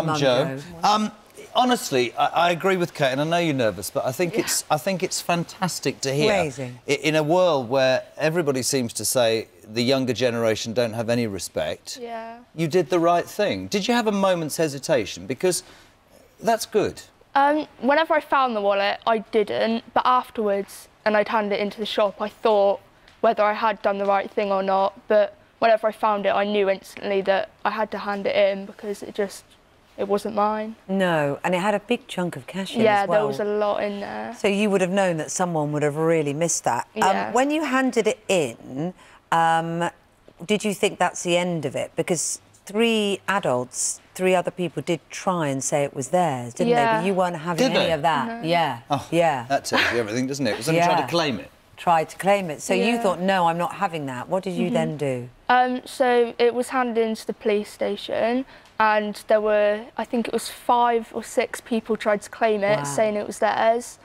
Mum Joe. Honestly, I agree with Kate, and I know you're nervous, but I think it's fantastic to hear. Amazing. In a world where everybody seems to say the younger generation don't have any respect, you did the right thing. Did you have a moment's hesitation? Because that's good. Whenever I found the wallet, I didn't, but afterwards, and I'd hand it into the shop, I thought whether I had done the right thing or not, but whenever I found it, I knew instantly that I had to hand it in because it wasn't mine. No, and it had a big chunk of cash in as well. Yeah, there was a lot in there. So you would have known that someone would have really missed that. Yeah. When you handed it in, did you think that's the end of it? Because 3 adults, 3 other people did try and say it was theirs, didn't they? But you weren't having any of that. No. Yeah, yeah. That tells you everything, doesn't it? It was only trying to claim it. Tried to claim it. So you thought, no, I'm not having that. What did you then do? So it was handed into the police station, and there were, I think it was 5 or 6 people tried to claim it, saying it was theirs.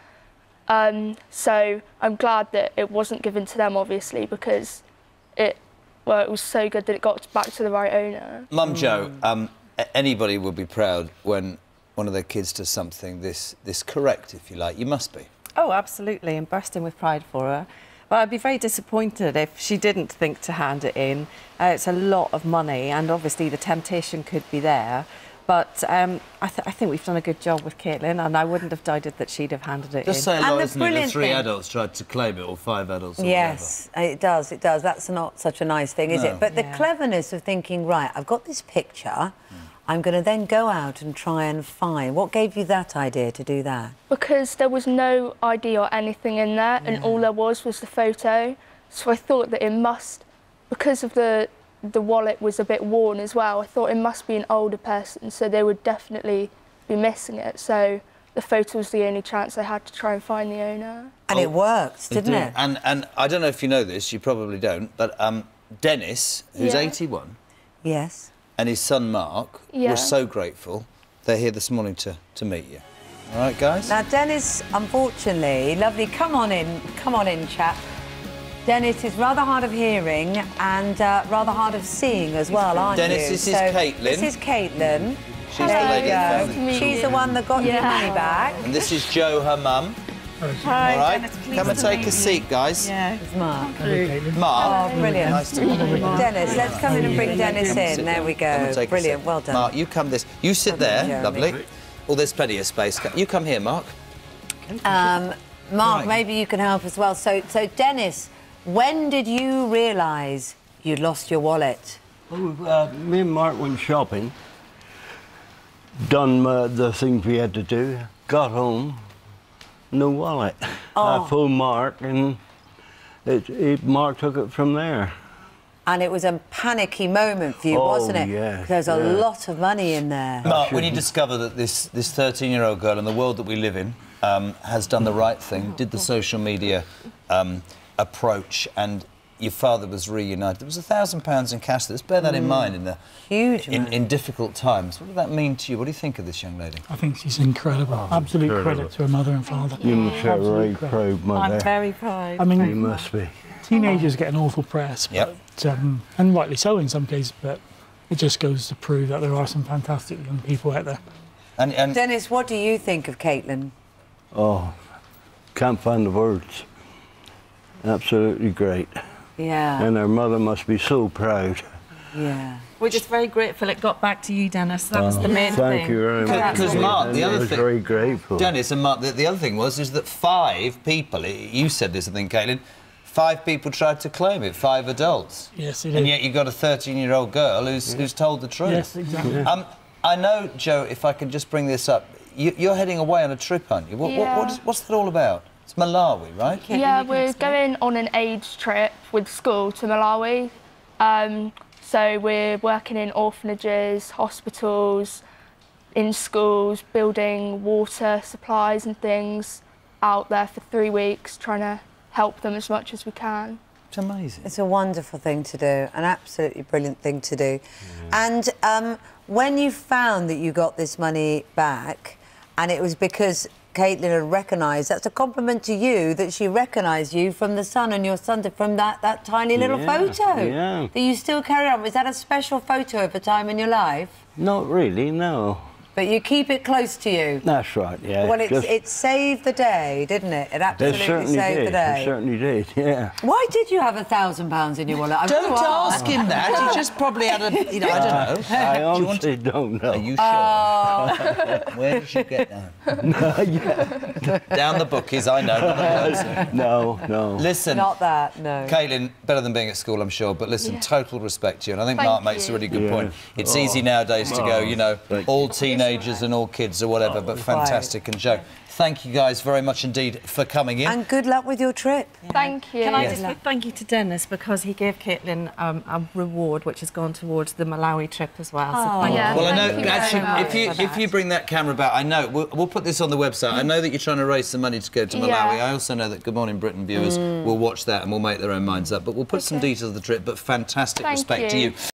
So I'm glad that it wasn't given to them, obviously, because it was so good that it got back to the right owner. Mum Joe, anybody would be proud when one of their kids does something this correct, if you like. You must be. Oh, absolutely, and bursting with pride for her. But I'd be very disappointed if she didn't think to hand it in. It's a lot of money, and obviously the temptation could be there. But I think we've done a good job with Caitlin, and I wouldn't have doubted that she'd have handed it in. Just say a lot, isn't it, that 3 adults tried to claim it, or 5 adults, or whatever. It does, it does. That's not such a nice thing, is it? But the cleverness of thinking, right, I've got this picture, I'm going to then go out and try and find... What gave you that idea to do that? Because there was no ID or anything in there, and all there was the photo. So I thought that it must, because of the wallet was a bit worn as well, I thought it must be an older person, so they would definitely be missing it. So the photo was the only chance I had to try and find the owner. And it worked, didn't it? And I don't know if you know this, you probably don't, but Dennis, who's 81... Yes. ...and his son Mark were so grateful. They're here this morning to meet you. All right, guys? Now, Dennis, unfortunately, lovely, come on in, chap. Dennis is rather hard of hearing and rather hard of seeing as well, aren't you? Dennis, this is Caitlin. This is Caitlin. She's the lady at the phone. She's the one that got your money back. And this is Joe, her mum. Hi, all right, Dennis, come and take a seat, guys. Yeah. It's Mark. Mark. Oh, brilliant. Nice to meet you. Dennis, let's come in and bring Dennis in. There we go. Brilliant, well done. Mark, you come this. You sit there, lovely. Oh, there's plenty of space. You come here, Mark. Mark, maybe you can help as well. So Dennis, when did you realise you'd lost your wallet? Well, me and Mark went shopping, done the things we had to do, got home, no wallet. I phoned Mark, and Mark took it from there. And it was a panicky moment for you, wasn't it? Yeah. There's a lot of money in there. Mark, when you discover that this 13-year-old girl in the world that we live in has done the right thing, did the social media approach, and your father was reunited, there was £1,000 in cash. Let's bear that in mind in the in difficult times. What did that mean to you? What do you think of this young lady? I think she's incredible. Absolute credit to her mother and father. You must be very proud, mother. I'm very proud. I mean, you must be. Teenagers get an awful press, but, and rightly so in some cases, but it just goes to prove that there are some fantastic young people out there. And Dennis, what do you think of Caitlin? Oh, can't find the words. Absolutely great. Yeah. And her mother must be so proud. Yeah. We're just very grateful it got back to you, Dennis. That was the main thing. Thank you very much. Because Mark, the other thing... very grateful. Dennis and Mark, the other thing is that 5 people, you said this, I think, Caitlin, 5 people tried to claim it, 5 adults. Yes, it is. And yet you've got a 13-year-old girl who's told the truth. Yes, exactly. Yeah. I know, Joe, if I can just bring this up, you're heading away on a trip, aren't you? What's that all about? It's Malawi, right? Yeah, we're going on an age trip with school to Malawi. So we're working in orphanages, hospitals, in schools, building water supplies and things out there for 3 weeks, trying to help them as much as we can. It's amazing. It's a wonderful thing to do, an absolutely brilliant thing to do. Yeah. And when you found that you got this money back, and it was because Caitlin had recognised, that's a compliment to you, that she recognised you from the son and your son from that tiny little photo. Yeah. That you still carry on. Was that a special photo of a time in your life? Not really, no. But you keep it close to you. That's right, yeah. Well, it saved the day, didn't it? It absolutely certainly saved did. the day. It certainly did, yeah. Why did you have £1,000 in your wallet? Don't ask him that. He just probably had a, you know, I don't know. I honestly don't know. Are you sure? Where did you get that? Down the bookies, I know. No. Listen. Not that, no. Caitlin, better than being at school, I'm sure, but listen, total respect to you. And I think Thank Mark makes a you. really good point. It's easy nowadays to go, you know, all teenagers and all kids or whatever, but fantastic. And Joe, thank you guys very much indeed for coming in. And good luck with your trip. Thank you. Can I just say thank you to Dennis because he gave Caitlin a reward which has gone towards the Malawi trip as well. So thank you. Well, I know, Thank you actually, very much if you bring that camera back, I know, we'll put this on the website. I know that you're trying to raise some money to go to Malawi. Yeah. I also know that Good Morning Britain viewers will watch that and will make their own minds up. But we'll put some details of the trip, but fantastic Thank respect to you. you.